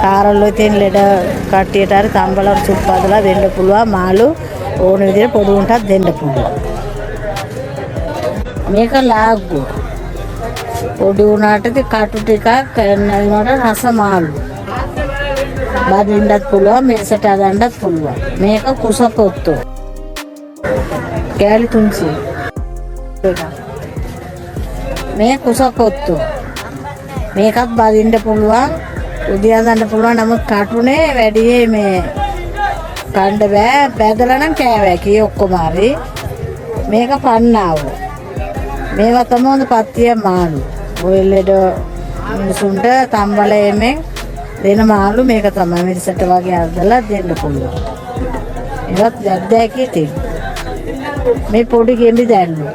කාරල්ලෝ තියෙන ලෙඩ කට්ටියට හරි තම්බලා සුප් හදලා දෙන්න පුළුවන්. මාළු ඕන විදිහට පොඩි උන්ටත් දෙන්න පුළුවන්. මේක ලාග්ගු. පොඩි උනාට කටු ටිකක් කරනවට රස මාළු. බදින්නත් පුළුවන්, මේසට හදන්නත් පුළුවන්. මේක කුසපොත්තු. කෑලි 300. මේ කුසපොත්තු. මේකත් බදින්න පුළුවන්. උදියා ගන්න පුළුවන්. නමුත් කටුනේ වැඩි මේ කණ්ඩ බෑ. බැදලා නම් කෑවෑ කී ඔක්කොම හරි. මේක පන්නාව. මේවා තමයි පත්තිය මාළු. ඔය ලෙඩ මිනිසුන්ට තම්බලෙමෙන් දෙන මාළු මේක තමයි මිරිසට වගේ අදලා දෙන්න පුළුවන්. ඒවත් දැක්දැකී තියෙනවා. මේ පොඩි ගෙඩි දැල්ලු.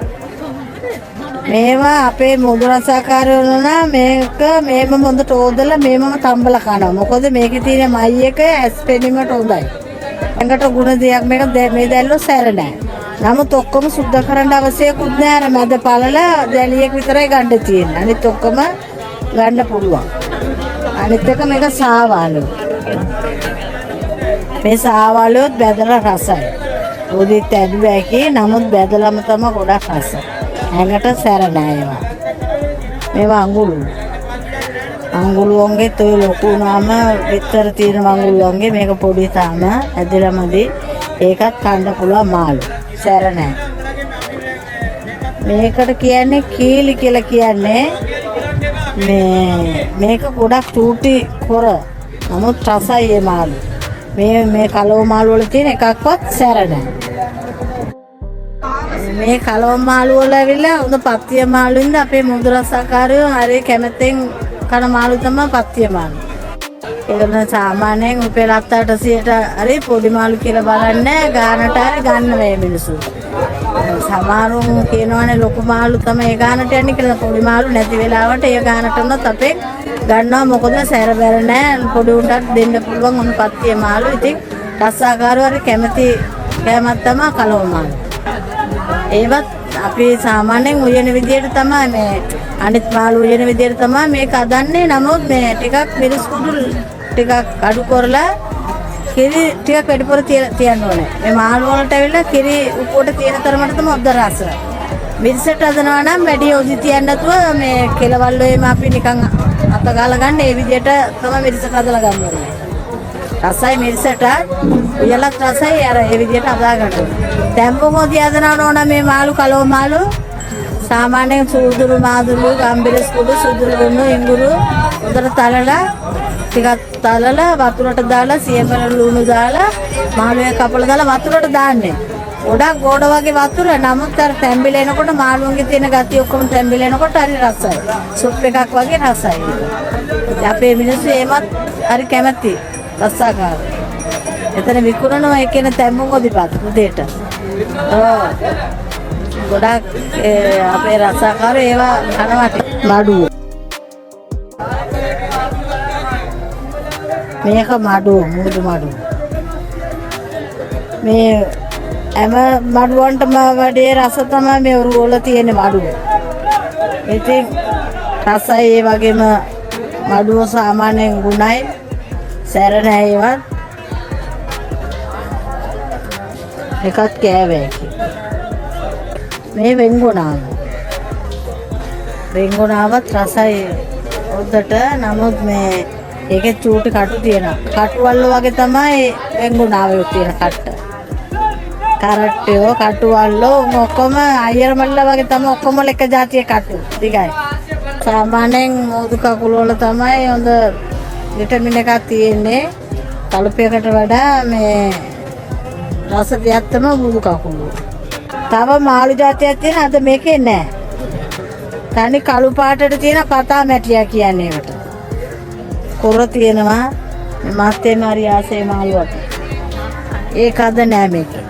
මේවා අපේ මුදු රසාකාරයෝ නම් මේම හොඳට ඕදලා මේමම තම්බලා කනවා. මොකද මේකේ තියෙන මයි එක ඇස් පෙනීමට හොඳයි. ඇඟට ගුණ දෙයක් මේ දැල්ලෝ සැර නැහැ. නමුත් ඔක්කොම සුද්ධ කරන්න අවශ්‍යකුත් නැහැ. අර මැද පළල දැලියක් විතරයි ගන්න තියෙන්නේ. අනිත් ඔක්කොම ගන්න පුළුවන්. අනිත් එක මේක සාවාලු. මේ සාවාලුත් බැදලා රසයි. උදිත් ඇදුවැකි නමුත් බැදලම තමයි ගොඩක් රසයි. ඇඟට සැර නැහැ ඒවා. මේවා අඟුරු වංගේ තෝ ලොකු නාම විතර තියෙන අඟුරු වංගේ මේක පොඩි තාම ඇදලාමදි ඒකත් කන්න පුළුවන් මාළු. සැර නැහැ. මේකට කියන්නේ කීලි කියලා කියන්නේ මේක ගොඩක් චූටි කොර. නමුත් රසයි මේ මාළු. මේ කලව මාළු වල තියෙන එකක්වත් සැර නැහැ. මේ කලව මාළු වල ඇවිල්ලා හොඳ පත්තිය මාළුින්ද අපේ මුදු රසාකාරයෝ හරි කැමැත්තෙන් කන මාළු තමයි පත්තිය මාළු. ඒකන සාමාන්‍යයෙන් රුපියල් 700ට හරි පොඩි මාළු කියලා බලන්නේ ගානට හරි ගන්න මේ මිනිස්සු. සමහරුන් කියනවානේ ලොකු මාළු තමයි ගානට යන්නේ කියලා. පොඩි මාළු නැති වෙලාවට ඒ ගානට උනත් අපේ ගන්නවා. මොකද සැර බැර නැහැ. පොඩි උන්ටත් දෙන්න පුළුවන් උන් පත්තිය මාළු. ඉතින් රසාකාරයෝ හරි කැමැති කෑමක් තමයි කලව මාළු. ඒවත් අපි සාමාන්‍යයෙන් උයන විදියට තමයි මේ අනිත් මාළු උයන විදියට තමයි මේක හදන්නේ. නමුත් මේ ටිකක් මිරිස් කුඩු ටිකක් අඩු කරලා කිරි ටිකක් වැඩිපුර තියන්න ඕනේ. මේ මාළු වලට ඇවිල්ලා කිරි උපුවට තියෙන තරමට තමයි හොඳ රස. මිරිසට හදනවා නම් වැඩි ඔදි තියන්න නැතුව මේ කෙලවල් වේම අපි නිකන් අත ගාලා ගන්න ඒ විදියට තමයි මිරිසට හදලා ගන්න ඕනේ. රසයි මිරිසට උයලත් රසයි අර ඒ විදියට හදා ගන්න ඕනේ. තැම්පොමෝදි හදනවා ඕන මේ මාළු කලව මාළු සාමාන්‍යයෙන් සූදුරු මාදුළු ගම්බිරස් කුඩු සුදුරු ලුණු ඉඟුරු හොඳට තලලා ටිකක් තලලා වතුරට දාලා සියඹල ලුණු දාලා මාළුවේ කපලා දාලා වතුරට දාන්නේ. ගොඩක් ගෝඩ වගේ වතුර. නමුත් අර තැඹිලා එනකොට මාළුන්ගේ තියෙන ගතිය ඔක්කොම තැඹිලා එනකොට හරි රසයි. සුප් එකක් වගේ රසයි. අපේ මිනිස්සු ඒවත් හරි කැමති රසාකාර. එතන විකුණනවා කියන තැම්බුම්කොදිපත් උදේට. ගොඩක් අපේ රසාකාරයෝ ඒවා කනවට මඩුව. මේක මඩුව මුදු මඩුව. මේ හැම මඩුවන්ටම වැඩි රස තමයි මේ උරු වල තියෙන මඩුව. ඉතින් රසයි ඒ වගේම මඩුව සාමාන්‍යයෙන් ගුණයි සැර නැහැ ඒවත්. එකත් කෑවේ. මේ වෙංගුණාවත් රසයි හොද්දට. නමුත් මේ ඒකේ චූටි කටු තියෙනවා. කටුවල්ල වගේ තමයි වෙංගුණාවේ තියෙන කට්ට. කරට්ටයෝ කටුවල්ලෝ ඔක්කොම අයියර මල්ල වගේ තමයි ඔක්කොම එක જાතිය කටු. දිගයි. සාමාන්‍යයෙන් මෝදු කකුල වල තමයි හොඳ විටමින් එකක් තියෙන්නේ. කලුපයකට වඩා මේ රස දෙයක් තමයි මෝදු කකුල. තව මාළු જાතියක් තියෙන අද මේකේ නැහැ. තනි කළු පාටට තියෙන පතා මැටියා කියන්නේ ඒකට. කොර තියෙනවා මස්තේම හරි ආසේ මාළුවට. ඒක අද නෑ මේකේ.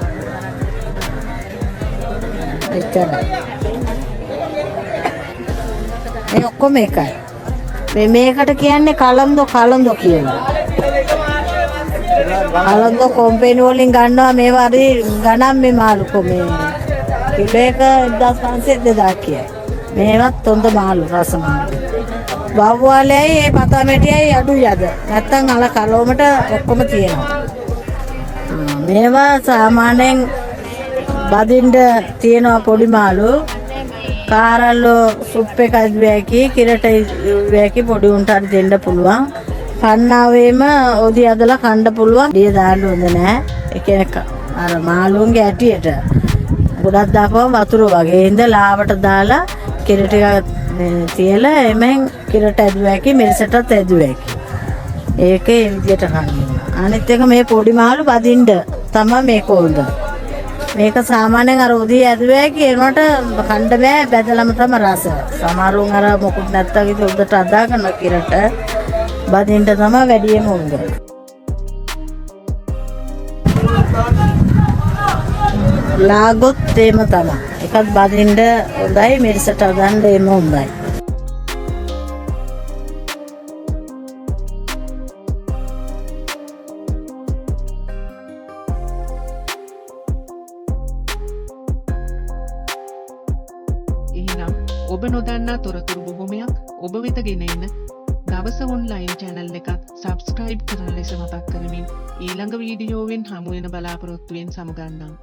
එච්චර. මේ ඔක්කොම එකයි. මේකට කියන්නේ කලන්දෝ කියලා. කලන්දෝ කම්පැනි වලින් ගන්නවා මේවා හරි ගණන් මේ මාළු කොමේ. කිලෝ එක 1500 2000 කියයි. මේවත් හොඳ මාළු රස මාළු. වව්වාලයයි ඒ පතාමැටියයි අඩුයි අද. නැත්තම් අල කලොමට ඔක්කොම තියෙනවා. මේවා සාමාන්‍යයෙන් බදින්න තියෙනවා පොඩි මාළු. කාරල්ලෝ සුප් එක ඉදවැකි කිරට ඉදවැකි පොඩි උන්ට හරි දෙන්න පුළුවන්. කන්නාවේම ඔදි අදලා කන්න පුළුවන්. දිය දාන්න හොඳ නැහැ. ඒ කියන්නේ අර මාළුන්ගේ ඇටියට ගොඩක් දාපුවම වතුර වගේ. ඉඳ ලාවට දාලා කිර ටික තියලා එමෙන් කිරට ඇදුවැකි මිරිසටත් ඇදුවැකි. ඒකේ විදියට කන්න. අනිත් එක මේ පොඩි මාළු බදින්න තමයි මේක හොඳ. මේක සාමාන්‍යයෙන් අර උදී ඇදුවැකි ඒනට කන්න බෑ බැදලම තම රස. සමහරුන් අර මොකුත් නැත්තම් ඉතින් උඩට අදාගෙන කිරට බදින්න තමයි වැඩියෙන්ම හොඳ. ලාගොත් තේම තමයි. එකත් බදින්න හොඳයි මිරිසට අදන්න එම හොඳයි. එහෙනම් ඔබ නොදන්නා තොරතුරු බොහොමයක් ඔබ වෙත ගෙන එන දවස ඔන්ලයින් channel එකත් subscribe කරන ලෙස මතක් කරමින් ඊළඟ වීඩියෝවෙන් හමු වෙන බලාපොරොත්තුවෙන් සමුගන්නම්.